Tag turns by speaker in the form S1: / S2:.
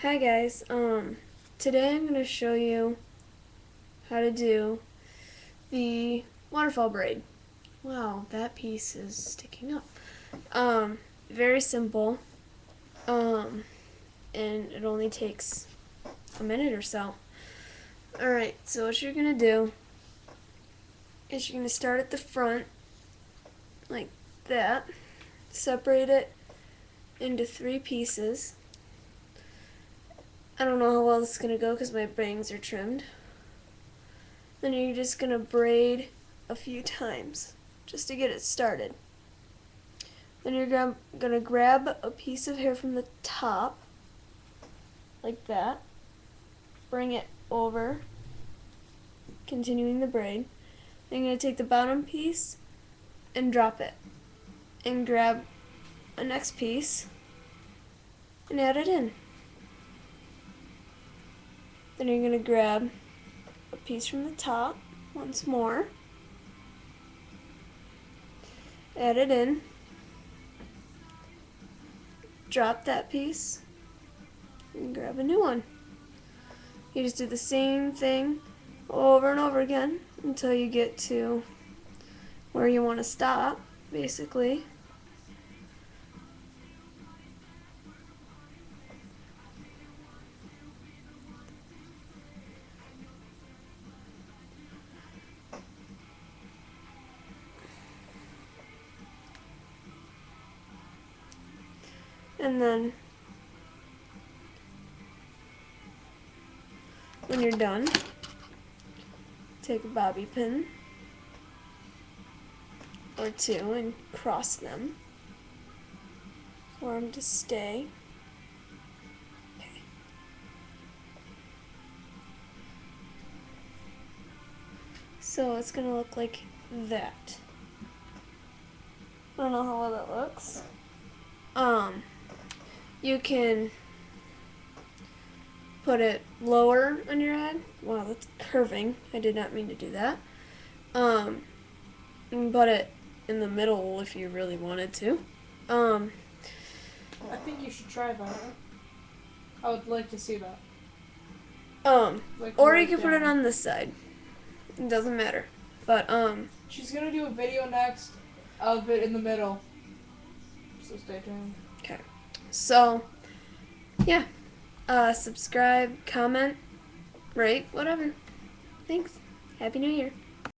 S1: Hi guys, today I'm going to show you how to do the waterfall braid. Wow, that piece is sticking up. Very simple, and it only takes a minute or so. Alright, so what you're going to do is you're going to start at the front, like that, separate it into 3 pieces. I don't know how well this is going to go because my bangs are trimmed. Then you're just going to braid a few times just to get it started. Then you're going to grab a piece of hair from the top, like that, bring it over, continuing the braid. Then you're going to take the bottom piece and drop it, and grab a next piece and add it in. Then you're going to grab a piece from the top once more, add it in, drop that piece, and grab a new one. You just do the same thing over and over again until you get to where you want to stop, basically. And then when you're done, take a bobby pin or 2 and cross them for them to stay. Okay. So it's going to look like that. I don't know how well that looks. You can put it lower on your head. Wow, that's curving. I did not mean to do that. You can put it in the middle if you really wanted to.
S2: I think you should try that. I would like to see that.
S1: Or you can put it on this side. It doesn't matter. But
S2: she's gonna do a video next of it in the middle. So stay tuned.
S1: Okay. So yeah. Subscribe, comment, rate, whatever. Thanks. Happy New Year.